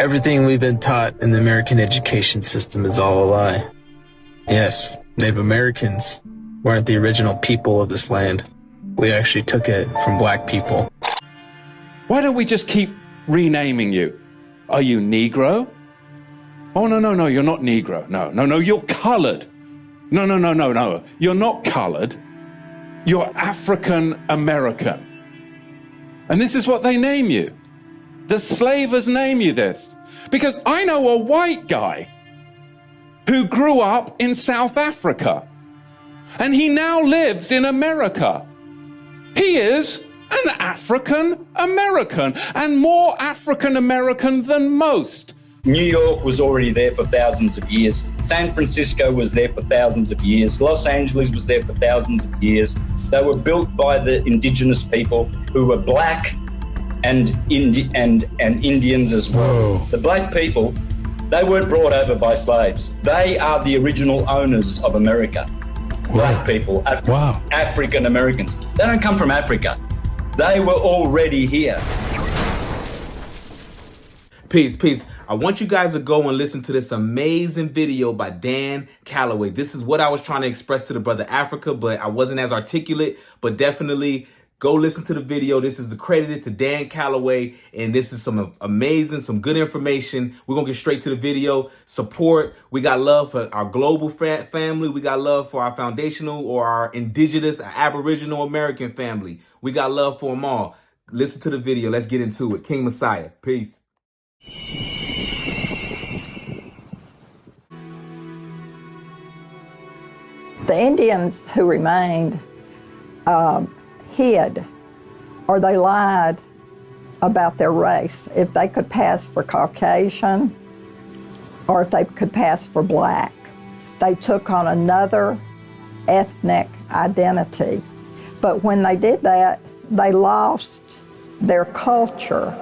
Everything we've been taught in the American education system is all a lie. Yes, Native Americans weren't the original people of this land. We actually took it from black people. Why don't we just keep renaming you? Are you Negro? Oh, no, you're not Negro. No, you're colored. No, you're not colored. You're African American. And this is what they name you. The slavers name you this. Because I know a white guy who grew up in South Africa, and he now lives in America. He is an African American, and more African American than most. New York was already there for thousands of years. San Francisco was there for thousands of years. Los Angeles was there for thousands of years. They were built by the indigenous people who were black and Indians as well. Whoa. The black people, they weren't brought over by slaves. They are the original owners of America. Black people, African Americans. They don't come from Africa. They were already here. Peace. I want you guys to go and listen to this amazing video by Dan Calloway. This is what I was trying to express to the brother Africa, but I wasn't as articulate, but definitely go listen to the video. This is accredited to Dan Calloway, and this is some amazing, some good information. We're going to get straight to the video. Support. We got love for our global family. We got love for our foundational or our indigenous, our Aboriginal American family. We got love for them all. Listen to the video. Let's get into it. King Messiah. Peace. The Indians who remained hid, or they lied about their race. If they could pass for Caucasian, or if they could pass for black, they took on another ethnic identity. But when they did that, they lost their culture.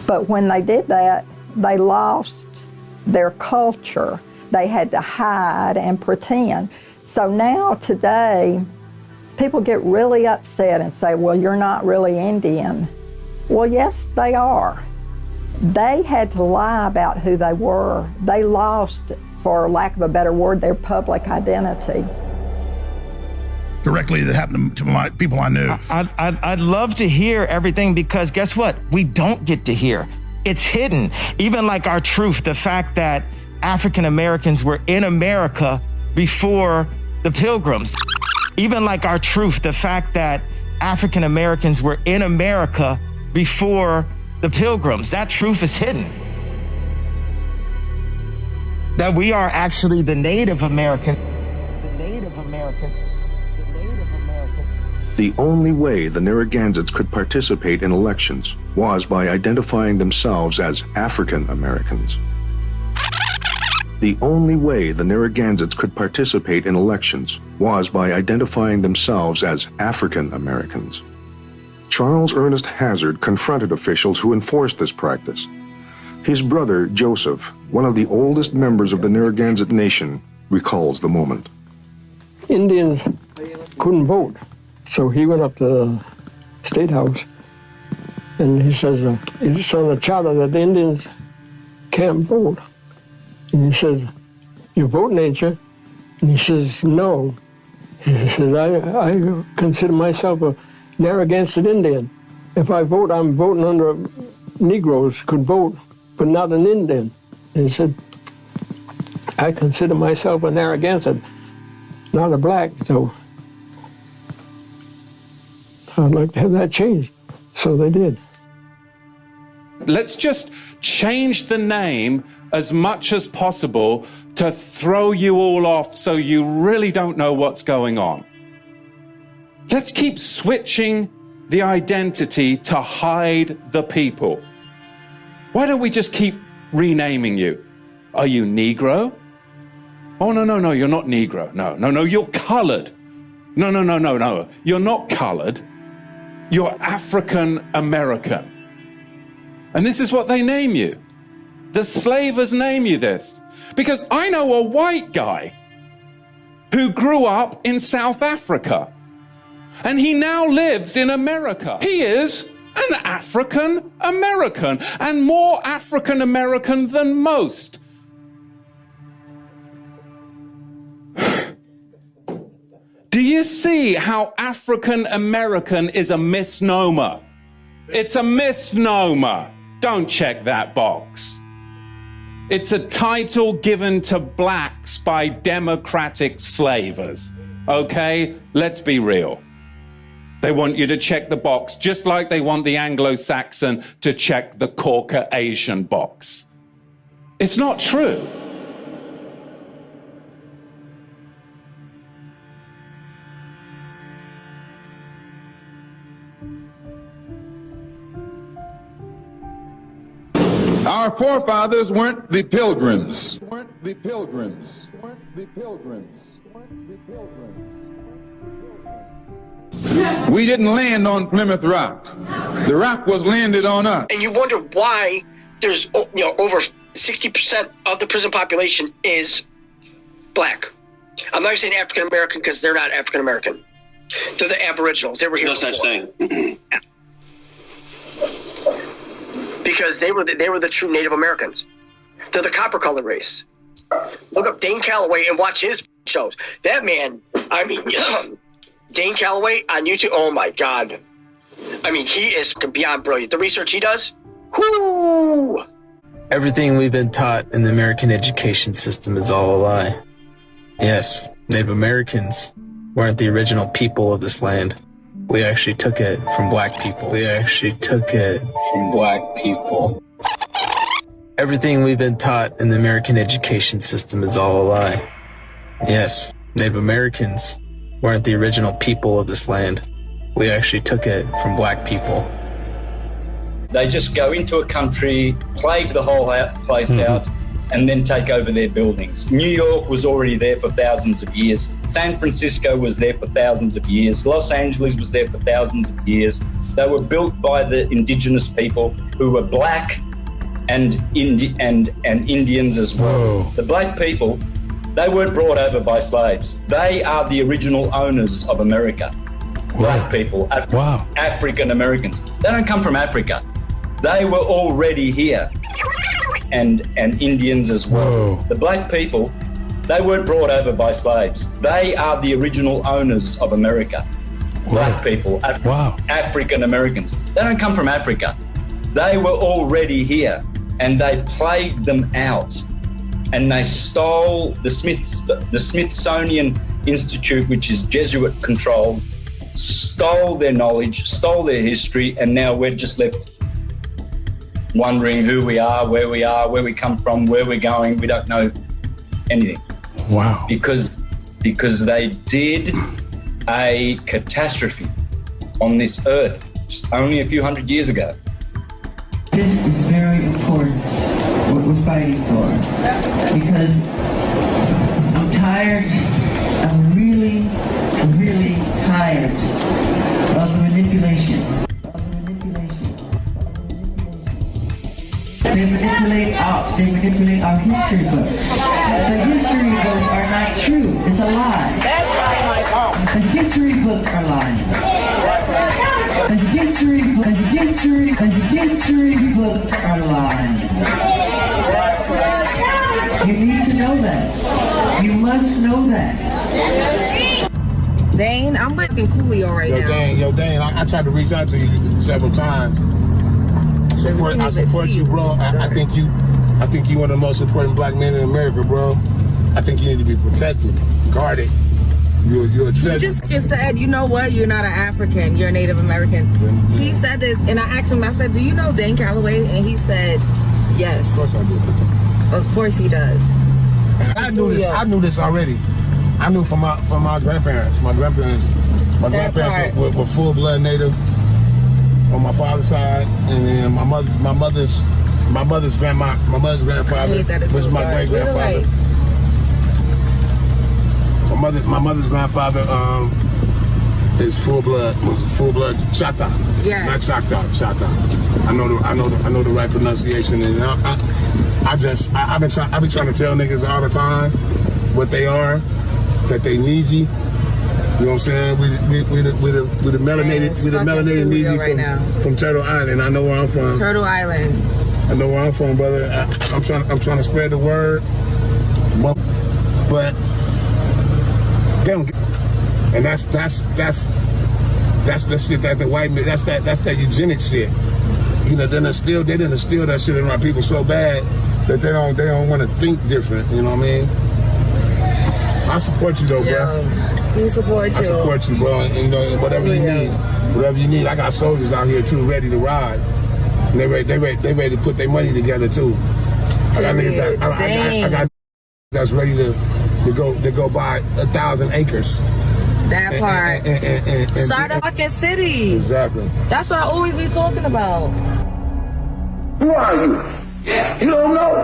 But when they did that, they lost their culture. They had to hide and pretend. So now, today, people get really upset and say, well, you're not really Indian. Well, yes, they are. They had to lie about who they were. They lost, for lack of a better word, their public identity. Directly that happened to my people I knew. I'd love to hear everything, because guess what? We don't get to hear. It's hidden. Even like our truth, the fact that African Americans were in America before the Pilgrims. Even like our truth, the fact that African Americans were in America before the Pilgrims. That truth is hidden. That we are actually the Native American. The only way the Narragansetts could participate in elections was by identifying themselves as African Americans. The only way the Narragansetts could participate in elections was by identifying themselves as African Americans. Charles Ernest Hazard confronted officials who enforced this practice. His brother, Joseph, one of the oldest members of the Narragansett Nation, recalls the moment. Indians couldn't vote. So he went up to the State House, and he says, it's on the charter that the Indians can't vote. And he says, you're voting, ain't you? And he says, no. He says, I consider myself a Narragansett Indian. If I vote, I'm voting under Negroes could vote, but not an Indian. And he said, I consider myself a Narragansett, not a black, so I'd like to have that changed. So they did. Let's just change the name as much as possible to throw you all off so you really don't know what's going on. Let's keep switching the identity to hide the people. Why don't we just keep renaming you? Are you Negro? Oh, no, you're not Negro. No, you're colored. No, you're not colored. You're African American. And this is what they name you. The slavers name you this. Because I know a white guy who grew up in South Africa. And he now lives in America. He is an African American, and more African American than most. Do you see how African American is a misnomer? It's a misnomer. Don't check that box. It's a title given to blacks by democratic slavers. Okay? Let's be real. They want you to check the box, just like they want the Anglo-Saxon to check the Caucasian box. It's not true. Our forefathers weren't the pilgrims. We didn't land on Plymouth Rock. The rock was landed on us. And you wonder why there's, over 60% of the prison population is black. I'm not saying African American because they're not African American. They're the Aboriginals. They were here. No such thing. Because they were the true Native Americans. They're the copper colored race. Look up Dane Calloway and watch his shows. That man, Dane Calloway on YouTube, oh my God. He is beyond brilliant. The research he does, whoo! Everything we've been taught in the American education system is all a lie. Yes, Native Americans weren't the original people of this land. We actually took it from black people. Everything we've been taught in the American education system is all a lie. Yes, Native Americans weren't the original people of this land. We actually took it from black people. They just go into a country, plague the whole place out, and then take over their buildings. New York was already there for thousands of years. San Francisco was there for thousands of years. Los Angeles was there for thousands of years. They were built by the indigenous people who were black and Indians as well. Whoa. The black people, they weren't brought over by slaves. They are the original owners of America. Whoa. Black people, African Americans. They don't come from Africa. They were already here. And Indians as well. Whoa. The black people, they weren't brought over by slaves. They are the original owners of America. Whoa. Black people, African Americans. They don't come from Africa. They were already here, and they plagued them out. And they stole the Smithsonian Institute, which is Jesuit controlled, stole their knowledge, stole their history, and now we're just left wondering who we are, where we come from, where we're going. We don't know anything. Wow. Because they did a catastrophe on this earth just only a few hundred years ago. This is very important, what we're fighting for, because I'm tired, I'm really tired of the manipulation. They manipulate our history books. The history books are not true. It's a lie. That's right, Michael. The history books are lying. The history books are lying. You need to know that. You must know that. Dane, I'm looking Coolio right now. Dane, I tried to reach out to you several times. I support you, bro. I think you one of the most important black men in America, bro. I think you need to be protected, guarded. You're a treasure. He just said, you know what? You're not an African. You're a Native American. Yeah. He said this, and I asked him. I said, "Do you know Dane Calloway?" And he said, "Yes." Of course I do. Of course he does. I knew this. I knew this already. I knew from my grandparents. My grandparents were full blood Native on my father's side, and then my mother's grandfather, which is my great grandfather. My mother's grandfather is full blood Chata. Yeah. Not Chata. I know the right pronunciation, and I've been trying to tell niggas all the time what they are, that they need you. You know what I'm saying? We the melanated Neezy from Turtle Island. I know where I'm from. Turtle Island. I know where I'm from, brother. I'm trying to spread the word, but they don't. And that's the shit that the white man. That's that eugenics shit. You know, they done steal that shit in our people so bad that they don't want to think different. You know what I mean? I support you though, bro. We support you. I support you, bro. And you know, whatever you need. I got soldiers out here too, ready to ride. And they ready to put their money together too. I got niggas. I got that's ready to go buy 1,000 acres. That part. And start a fucking city. Exactly. That's what I always be talking about. Who are you? You don't know.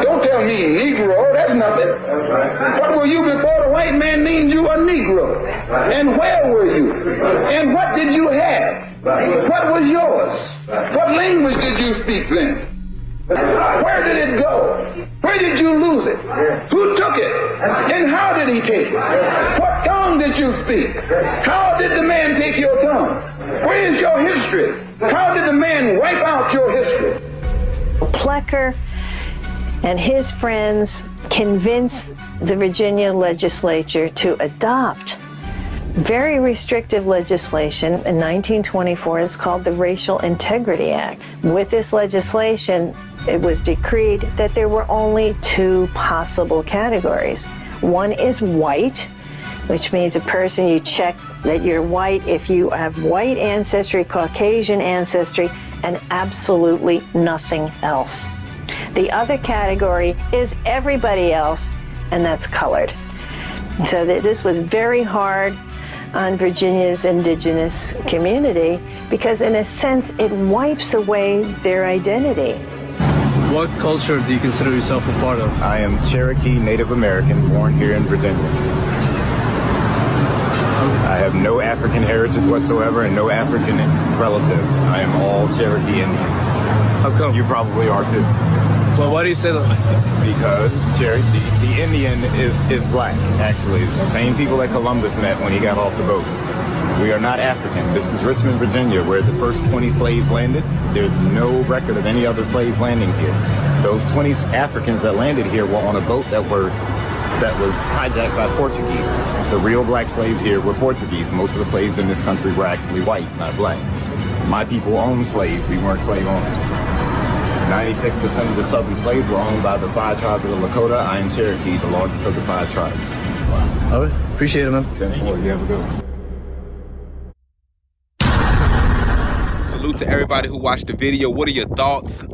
Don't tell me Negro, that's nothing. What were you before the white man named you a Negro? And where were you? And what did you have? What was yours? What language did you speak then? Where did it go? Where did you lose it? Who took it? And how did he take it? What tongue did you speak? How did the man take your tongue? Where is your history? How did the man wipe out your history? Plecker and his friends convinced the Virginia legislature to adopt very restrictive legislation in 1924. It's called the Racial Integrity Act. With this legislation, it was decreed that there were only two possible categories. One is white, which means a person, you check that you're white if you have white ancestry, Caucasian ancestry, and absolutely nothing else. The other category is everybody else, and that's colored. So this was very hard on Virginia's indigenous community because in a sense it wipes away their identity. What culture do you consider yourself a part of? I am Cherokee Native American, born here in Virginia. I have no African heritage whatsoever and no African relatives. I am all Cherokee Indian. How come? You probably are too. Well, why do you say that? Because the Indian is black, actually. It's the same people that Columbus met when he got off the boat. We are not African. This is Richmond, Virginia, where the first 20 slaves landed. There's no record of any other slaves landing here. Those 20 Africans that landed here were on a boat that was hijacked by Portuguese. The real black slaves here were Portuguese. Most of the slaves in this country were actually white, not black. My people owned slaves. We weren't slave owners. 96% of the southern slaves were owned by the 5 tribes of the Lakota. I am Cherokee, the largest of the 5 tribes. All right. Appreciate it, man. 10-4. You have a good one. Salute to everybody who watched the video. What are your thoughts?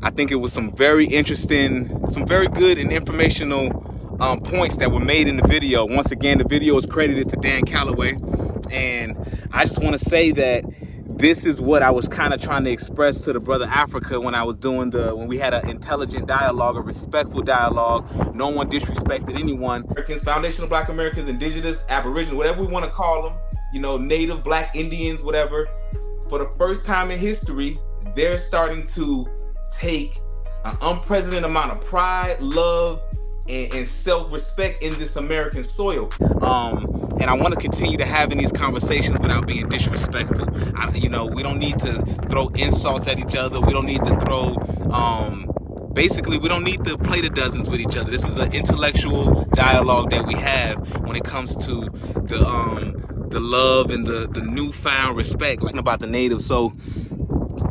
I think it was some very interesting, some very good and informational points that were made in the video. Once again, the video is credited to Dan Calloway. And I just want to say that this is what I was kind of trying to express to the brother Africa when I was doing when we had an intelligent dialogue, a respectful dialogue. No one disrespected anyone. Americans, foundational black Americans, indigenous, aboriginal, whatever we want to call them, you know, native, black Indians, whatever. For the first time in history, they're starting to take an unprecedented amount of pride, love, and self-respect in this American soil. And I want to continue to having these conversations without being disrespectful. We don't need to throw insults at each other. We don't need to throw, basically, we don't need to play the dozens with each other. This is an intellectual dialogue that we have when it comes to the love and the newfound respect, like about the natives. So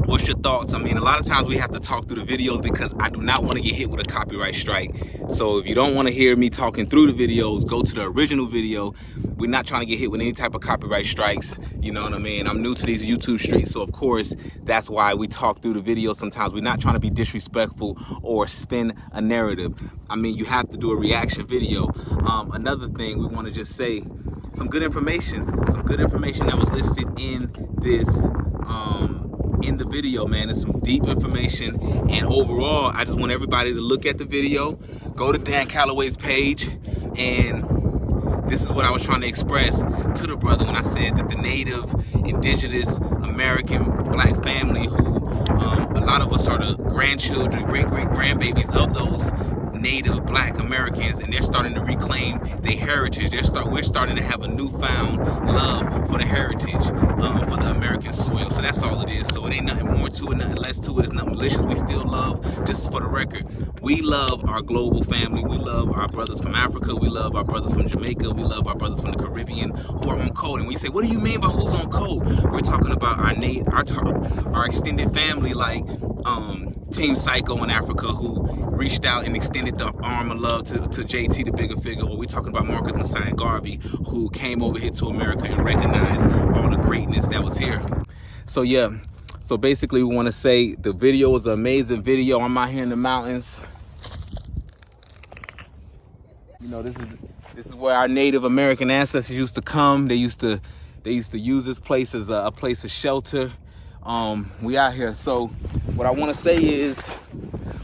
what's your thoughts? I mean, a lot of times we have to talk through the videos because I do not want to get hit with a copyright strike. So if you don't want to hear me talking through the videos, go to the original video. We're not trying to get hit with any type of copyright strikes. You know what I mean? I'm new to these YouTube streets, so of course, that's why we talk through the videos sometimes. We're not trying to be disrespectful or spin a narrative. I mean, you have to do a reaction video. Another thing we want to just say, some good information that was listed in this in the video, man. It's some deep information, and overall I just want everybody to look at the video, go to Dan Calloway's page, and this is what I was trying to express to the brother when I said that the native, indigenous, American black family who a lot of us are the grandchildren, great-great-grandbabies of those Native Black Americans, and they're starting to reclaim their heritage. We're starting to have a newfound love for the heritage, for the American soil. So that's all it is. So it ain't nothing more to it, nothing less to it. It's nothing malicious. We still love, just for the record, we love our global family. We love our brothers from Africa. We love our brothers from Jamaica. We love our brothers from the Caribbean who are on code. And we say, what do you mean by who's on code? We're talking about our extended family, like Team Psycho in Africa, who reached out and extended the arm of love to JT, the bigger figure. Or we're talking about Marcus Messiah Garvey, who came over here to America and recognized all the greatness that was here. So yeah, so basically we want to say the video was an amazing video. I'm out here in the mountains. You know, this is where our Native American ancestors used to come. They used to use this place as a place of shelter. We out here. So what I want to say is,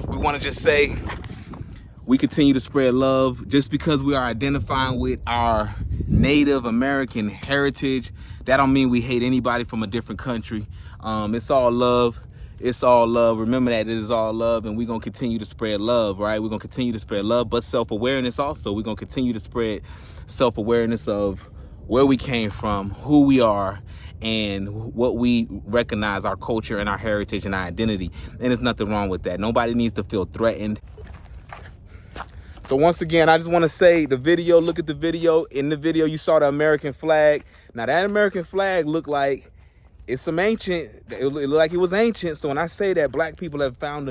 we want to just say we continue to spread love. Just because we are identifying with our Native American heritage, that don't mean we hate anybody from a different country. It's all love. It's all love. Remember that it is all love, and we're going to continue to spread love, right? We're going to continue to spread love, but self-awareness also. We're going to continue to spread self-awareness of where we came from, who we are, and what we recognize, our culture and our heritage and our identity. And there's nothing wrong with that. Nobody needs to feel threatened. So once again, I just want to say the video, look at the video. In the video, you saw the American flag. Now that American flag looked like it's some ancient, it looked like it was ancient. So when I say that black people have found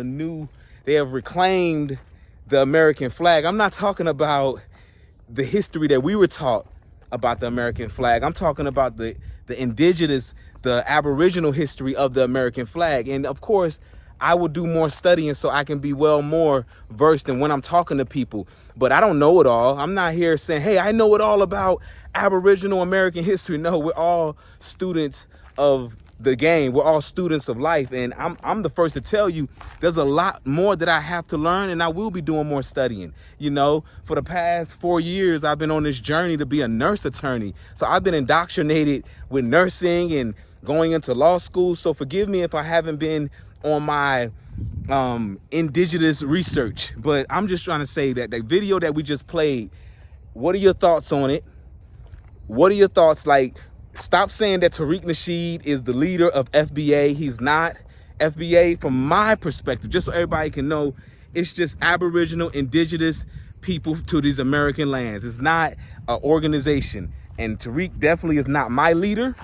they have reclaimed the American flag, I'm not talking about the history that we were taught about the American flag. I'm talking about the indigenous, the aboriginal history of the American flag. And of course, I will do more studying so I can be more versed in when I'm talking to people. But I don't know it all. I'm not here saying, hey, I know it all about Aboriginal American history. No, we're all students of the game. We're all students of life. And I'm the first to tell you there's a lot more that I have to learn, and I will be doing more studying. You know, for the past 4 years, I've been on this journey to be a nurse attorney. So I've been indoctrinated with nursing and going into law school. So forgive me if I haven't been on my indigenous research, but I'm just trying to say that the video that we just played, what are your thoughts on it? What are your thoughts? Like, stop saying that Tariq Nasheed is the leader of FBA. He's not. FBA, from my perspective, just so everybody can know, it's just Aboriginal, indigenous people to these American lands. It's not an organization. And Tariq definitely is not my leader.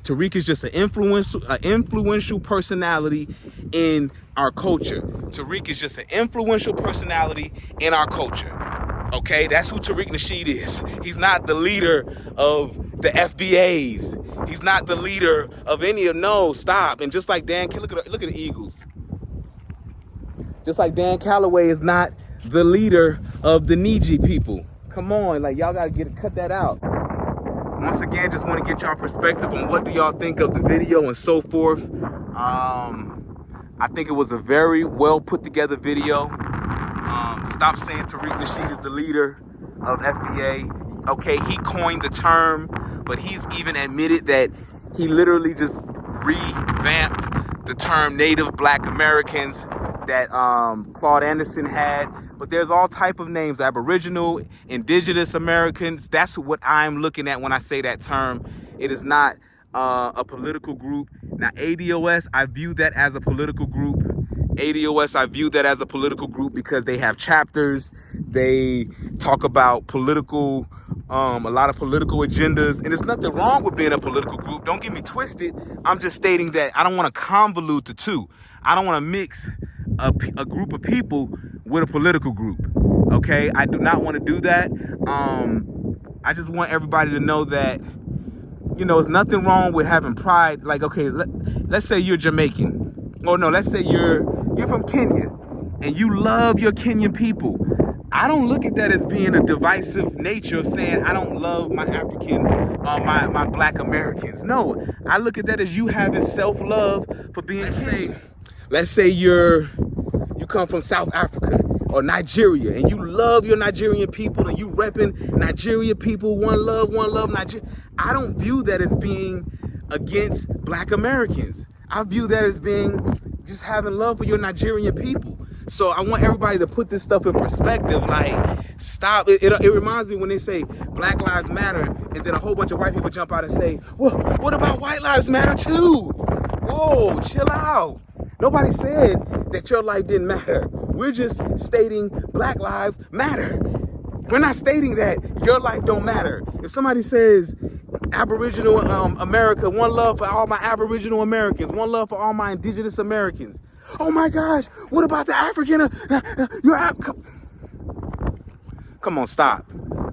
Tariq is just an influential personality in our culture. Tariq is just an influential personality in our culture. Okay, that's who Tariq Nasheed is. He's not the leader of the FBAs. He's not the leader of any of, no, stop. And just like look at the Eagles. Just like Dan Calloway is not the leader of the Niji people. Come on, like, y'all gotta cut that out. Once again, just want to get y'all perspective on what do y'all think of the video and so forth. I think it was a very well put together video. Stop saying Tariq Nasheed is the leader of FBA. Okay, he coined the term, but he's even admitted that he literally just revamped the term Native Black Americans that Claude Anderson had. But there's all type of names, Aboriginal, Indigenous Americans. That's what I'm looking at when I say that term. It is not a political group. Now, ADOS, I view that as a political group. ADOS, I view that as a political group because they have chapters. They talk about political, a lot of political agendas. And there's nothing wrong with being a political group. Don't get me twisted. I'm just stating that I don't want to convolute the two. I don't want to mix a group of people with a political group. Okay, I do not want to do that. I just want everybody to know that, you know, there's nothing wrong with having pride. Like, okay, let's say you're Jamaican. Oh no, let's say you're from Kenya and you love your Kenyan people. I don't look at that as being a divisive nature of saying I don't love my African, my Black Americans. No, I look at that as you having self-love for being Kenyan. Let's say you come from South Africa or Nigeria and you love your Nigerian people and you repping Nigeria people, one love Nigeria. I don't view that as being against Black Americans. I view that as being just having love for your Nigerian people. So I want everybody to put this stuff in perspective. Like, stop. It reminds me when they say Black Lives Matter, and then a whole bunch of white people jump out and say, well, what about White Lives Matter too? Whoa, chill out. Nobody said that your life didn't matter. We're just stating Black Lives Matter. We're not stating that your life don't matter. If somebody says Aboriginal America, one love for all my Aboriginal Americans, one love for all my Indigenous Americans. Oh my gosh, what about the African? Come on, stop.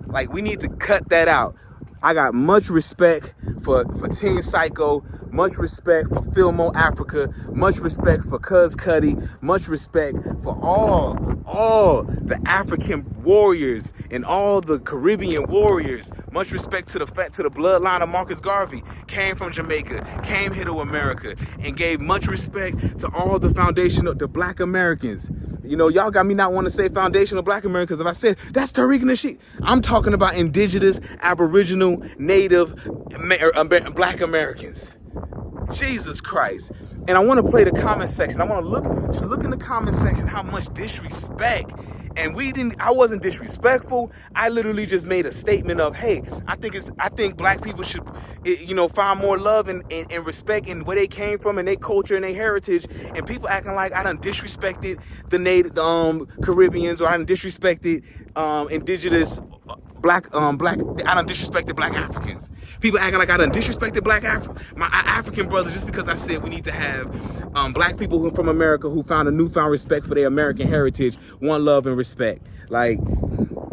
Like, we need to cut that out. I got much respect for Teen Psycho, much respect for Filmo Africa, much respect for Cuz Cuddy, much respect for all the African warriors and all the Caribbean warriors. Much respect to the bloodline of Marcus Garvey, came from Jamaica, came here to America, and gave much respect to all the the Black Americans. You know, y'all got me not want to say foundational Black Americans. If I said that's Tariq Nasheed, I'm talking about Indigenous, Aboriginal, Native, Black Americans. Jesus Christ. And I want to play the comment section. I want to look in the comment section how much disrespect. And I wasn't disrespectful. I literally just made a statement of, hey, I think Black people should, find more love and respect in where they came from and their culture and their heritage. And people acting like I done disrespected the native Caribbeans, or I done disrespected Indigenous I done disrespected Black Africans. People acting like I done disrespected my African brothers just because I said we need to have Black people from America who found a newfound respect for their American heritage, one love and respect. Like,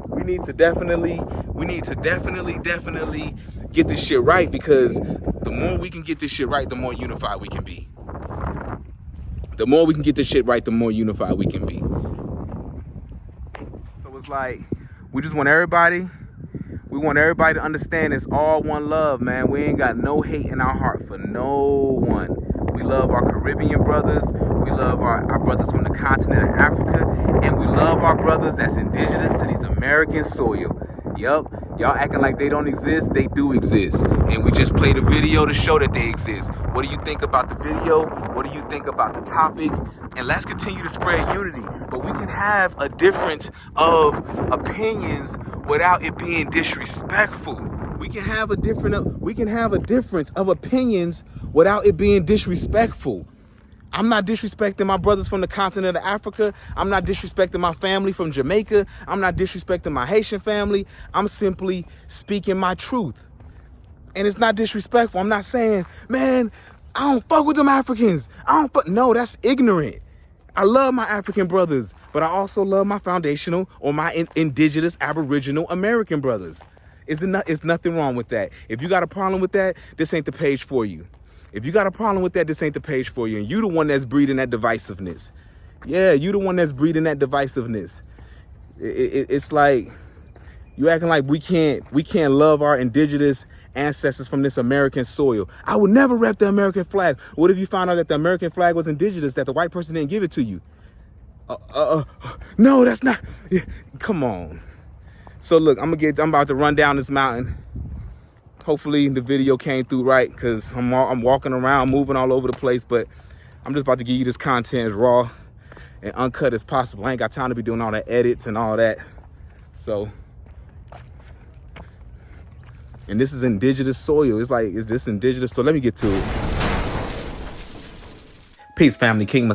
we need to definitely get this shit right, because the more we can get this shit right, the more unified we can be. The more we can get this shit right, the more unified we can be. So it's like, we just want everybody. We want everybody to understand it's all one love, man. We ain't got no hate in our heart for no one. We love our Caribbean brothers. We love our brothers from the continent of Africa. And we love our brothers that's indigenous to these American soil. Yup. Y'all acting like they don't exist. They do exist. And we just played a video to show that they exist. What do you think about the video? What do you think about the topic? And let's continue to spread unity. But we can have a difference of opinions without it being disrespectful. We can have a difference of opinions without it being disrespectful. I'm not disrespecting my brothers from the continent of Africa. I'm not disrespecting my family from Jamaica. I'm not disrespecting my Haitian family. I'm simply speaking my truth. And it's not disrespectful. I'm not saying, man, I don't fuck with them Africans. No, that's ignorant. I love my African brothers, but I also love my foundational or my indigenous Aboriginal American brothers. It's nothing wrong with that. If you got a problem with that, this ain't the page for you. If you got a problem with that, this ain't the page for you. And you the one that's breeding that divisiveness. Yeah, you the one that's breeding that divisiveness. It's like you acting like we can't love our indigenous ancestors from this American soil. I would never rep the American flag. What if you found out that the American flag was indigenous, that the white person didn't give it to you? No, that's not. Come on. So look, I'm about to run down this mountain. Hopefully the video came through right, because I'm walking around, moving all over the place, but I'm just about to give you this content as raw and uncut as possible. I ain't got time to be doing all the edits and all that. So, and this is indigenous soil. It's like, is this indigenous? So let me get to it. Peace, family. King